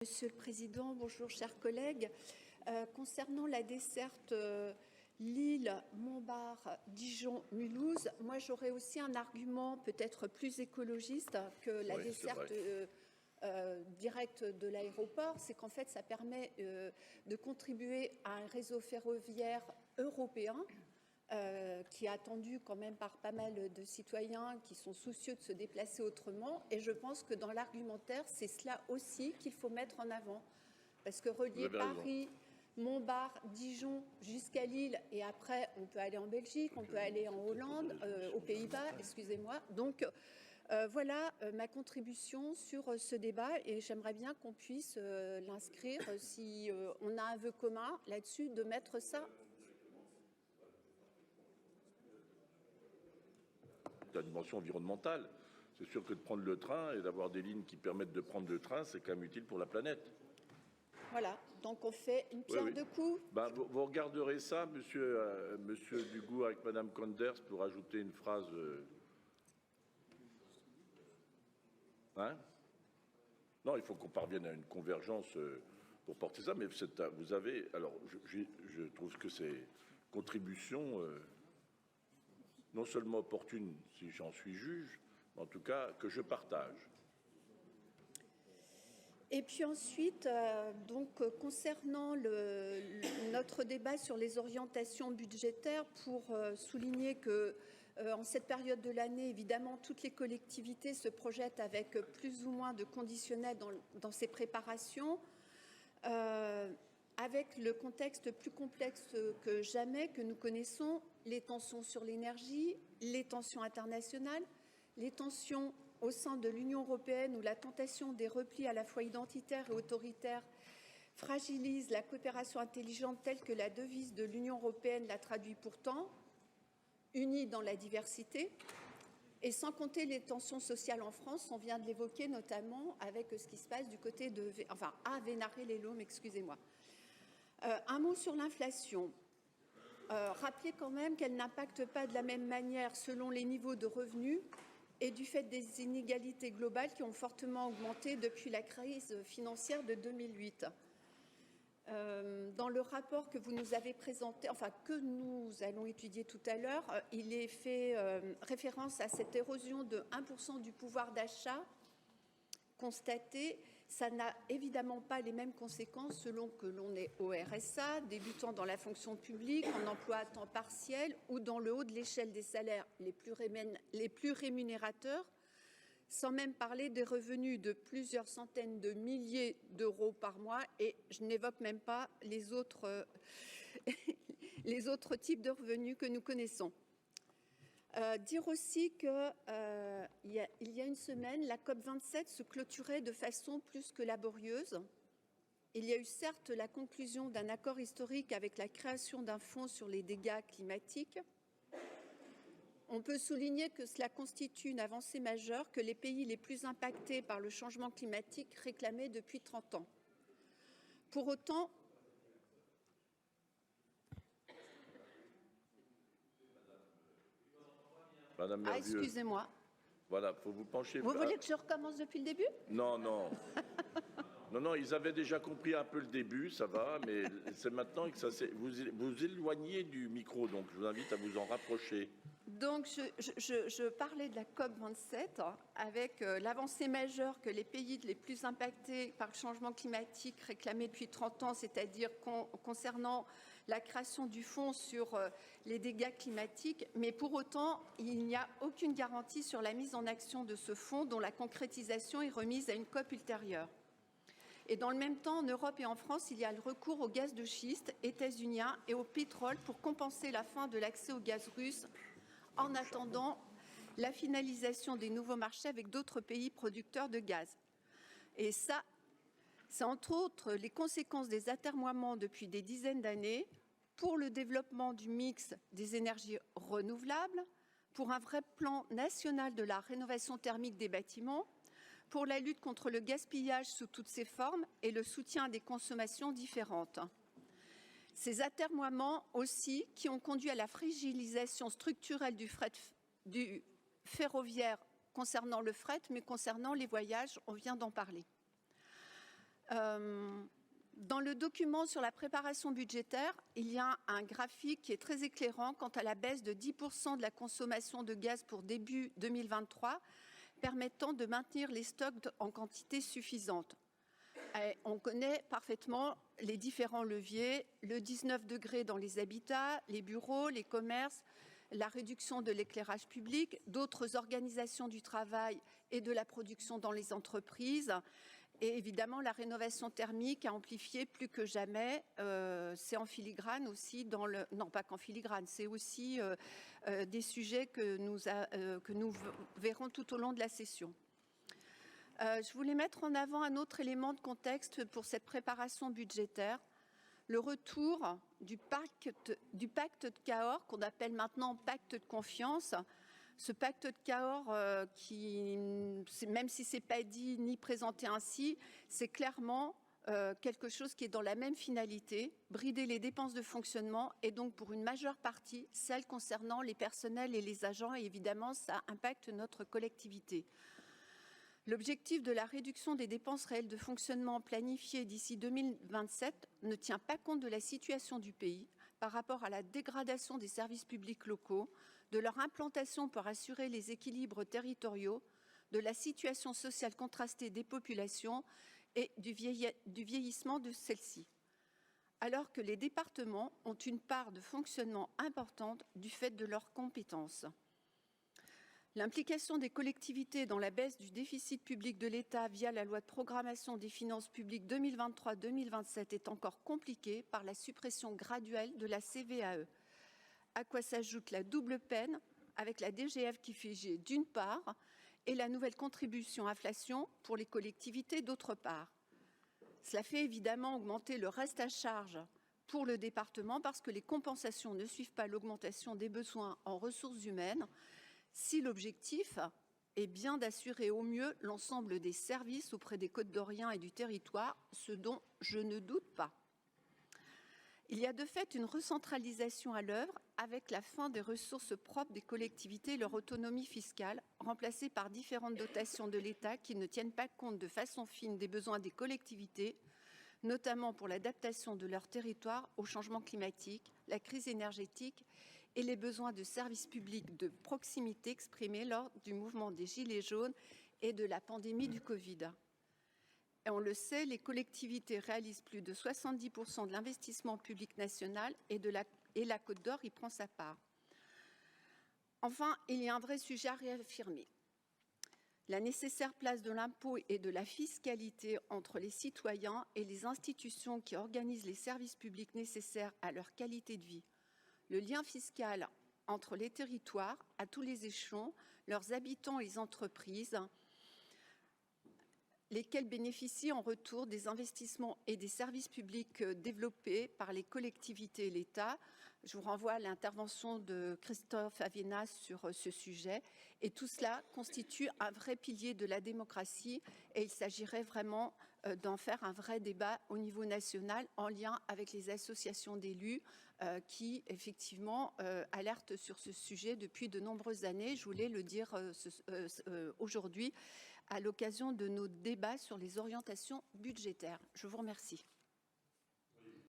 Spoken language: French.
Monsieur le Président, bonjour chers collègues. Concernant la desserte Lille, Montbard, Dijon, Mulhouse, moi j'aurais aussi un argument peut-être plus écologiste que la desserte directe de l'aéroport, c'est qu'en fait ça permet de contribuer à un réseau ferroviaire européen qui est attendu quand même par pas mal de citoyens qui sont soucieux de se déplacer autrement. Et je pense que dans l'argumentaire, c'est cela aussi qu'il faut mettre en avant. Parce que relier Paris, Montbard, Dijon jusqu'à Lille, et après on peut aller en Belgique, on peut aller en Hollande, aux Pays-Bas, excusez-moi. Donc voilà ma contribution sur ce débat et j'aimerais bien qu'on puisse l'inscrire si on a un vœu commun là-dessus de mettre ça. La dimension environnementale. C'est sûr que de prendre le train et d'avoir des lignes qui permettent de prendre le train, c'est quand même utile pour la planète. Voilà, donc on fait une pierre deux coups. Ben, vous regarderez ça, monsieur Dugout, avec madame Conders, pour ajouter une phrase. Non, il faut qu'on parvienne à une convergence pour porter ça, mais vous avez. Alors, je trouve que ces contributions. Non seulement opportune si j'en suis juge, mais en tout cas que je partage. Et puis ensuite, concernant notre débat sur les orientations budgétaires, pour souligner que en cette période de l'année, évidemment, toutes les collectivités se projettent avec plus ou moins de conditionnels dans ces préparations. Avec le contexte plus complexe que jamais que nous connaissons, les tensions sur l'énergie, les tensions internationales, les tensions au sein de l'Union européenne où la tentation des replis à la fois identitaires et autoritaires fragilise la coopération intelligente telle que la devise de l'Union européenne la traduit pourtant, unie dans la diversité, et sans compter les tensions sociales en France, on vient de l'évoquer notamment avec ce qui se passe du côté de, à Vénaré-les-Laumes, excusez-moi. Un mot sur l'inflation. Rappelez quand même qu'elle n'impacte pas de la même manière selon les niveaux de revenus et du fait des inégalités globales qui ont fortement augmenté depuis la crise financière de 2008. Dans le rapport que vous nous avez présenté, que nous allons étudier tout à l'heure, il est fait référence à cette érosion de 1% du pouvoir d'achat constaté. Ça n'a évidemment pas les mêmes conséquences selon que l'on est au RSA, débutant dans la fonction publique, en emploi à temps partiel ou dans le haut de l'échelle des salaires les plus rémunérateurs, sans même parler des revenus de plusieurs centaines de milliers d'euros par mois, et je n'évoque même pas les autres types de revenus que nous connaissons. Dire aussi qu'il y a une semaine, la COP27 se clôturait de façon plus que laborieuse. Il y a eu certes la conclusion d'un accord historique avec la création d'un fonds sur les dégâts climatiques. On peut souligner que cela constitue une avancée majeure que les pays les plus impactés par le changement climatique réclamaient depuis 30 ans. Pour autant, Madame Mervieux. Excusez-moi. Voilà, faut vous pencher. Vous voulez que je recommence depuis le début? Non, non. Non, ils avaient déjà compris un peu le début, ça va, mais c'est maintenant que ça s'est. Vous éloignez du micro, donc je vous invite à vous en rapprocher. Donc, je parlais de la COP27 avec l'avancée majeure que les pays les plus impactés par le changement climatique réclamaient depuis 30 ans, c'est-à-dire concernant la création du fonds sur les dégâts climatiques. Mais pour autant, il n'y a aucune garantie sur la mise en action de ce fonds dont la concrétisation est remise à une COP ultérieure. Et dans le même temps, en Europe et en France, il y a le recours au gaz de schiste états-unien et au pétrole pour compenser la fin de l'accès au gaz russe en attendant la finalisation des nouveaux marchés avec d'autres pays producteurs de gaz. Et ça, c'est entre autres les conséquences des atermoiements depuis des dizaines d'années pour le développement du mix des énergies renouvelables, pour un vrai plan national de la rénovation thermique des bâtiments, pour la lutte contre le gaspillage sous toutes ses formes et le soutien à des consommations différentes. Ces atermoiements aussi qui ont conduit à la fragilisation structurelle du ferroviaire concernant le fret, mais concernant les voyages, on vient d'en parler. Dans le document sur la préparation budgétaire, il y a un graphique qui est très éclairant quant à la baisse de 10% de la consommation de gaz pour début 2023, permettant de maintenir les stocks en quantité suffisante. Et on connaît parfaitement les différents leviers, le 19 degrés dans les habitats, les bureaux, les commerces, la réduction de l'éclairage public, d'autres organisations du travail et de la production dans les entreprises. Et évidemment, la rénovation thermique a amplifié plus que jamais. C'est en filigrane aussi, non pas qu'en filigrane, c'est aussi des sujets que nous verrons tout au long de la session. Je voulais mettre en avant un autre élément de contexte pour cette préparation budgétaire, le retour du pacte de Cahors, qu'on appelle maintenant pacte de confiance. Ce pacte de Cahors, même si ce n'est pas dit ni présenté ainsi, c'est clairement quelque chose qui est dans la même finalité, brider les dépenses de fonctionnement et donc pour une majeure partie, celles concernant les personnels et les agents, et évidemment ça impacte notre collectivité. L'objectif de la réduction des dépenses réelles de fonctionnement planifiées d'ici 2027 ne tient pas compte de la situation du pays par rapport à la dégradation des services publics locaux, de leur implantation pour assurer les équilibres territoriaux, de la situation sociale contrastée des populations et du vieillissement de celles-ci. Alors que les départements ont une part de fonctionnement importante du fait de leurs compétences. L'implication des collectivités dans la baisse du déficit public de l'État via la loi de programmation des finances publiques 2023-2027 est encore compliquée par la suppression graduelle de la CVAE, à quoi s'ajoute la double peine avec la DGF qui figée d'une part et la nouvelle contribution inflation pour les collectivités d'autre part. Cela fait évidemment augmenter le reste à charge pour le département parce que les compensations ne suivent pas l'augmentation des besoins en ressources humaines, si l'objectif est bien d'assurer au mieux l'ensemble des services auprès des Côtes-d'Orients et du territoire, ce dont je ne doute pas. Il y a de fait une recentralisation à l'œuvre avec la fin des ressources propres des collectivités et leur autonomie fiscale, remplacées par différentes dotations de l'État qui ne tiennent pas compte de façon fine des besoins des collectivités, notamment pour l'adaptation de leur territoire au changement climatique, la crise énergétique et les besoins de services publics de proximité exprimés lors du mouvement des Gilets jaunes et de la pandémie du Covid. Et on le sait, les collectivités réalisent plus de 70% de l'investissement public national et la Côte d'Or y prend sa part. Enfin, il y a un vrai sujet à réaffirmer. La nécessaire place de l'impôt et de la fiscalité entre les citoyens et les institutions qui organisent les services publics nécessaires à leur qualité de vie. Le lien fiscal entre les territoires, à tous les échelons, leurs habitants et les entreprises, lesquels bénéficient en retour des investissements et des services publics développés par les collectivités et l'État. Je vous renvoie à l'intervention de Christophe Avienas sur ce sujet. Et tout cela constitue un vrai pilier de la démocratie et il s'agirait vraiment d'en faire un vrai débat au niveau national en lien avec les associations d'élus qui, effectivement, alertent sur ce sujet depuis de nombreuses années. Je voulais le dire aujourd'hui à l'occasion de nos débats sur les orientations budgétaires. Je vous remercie.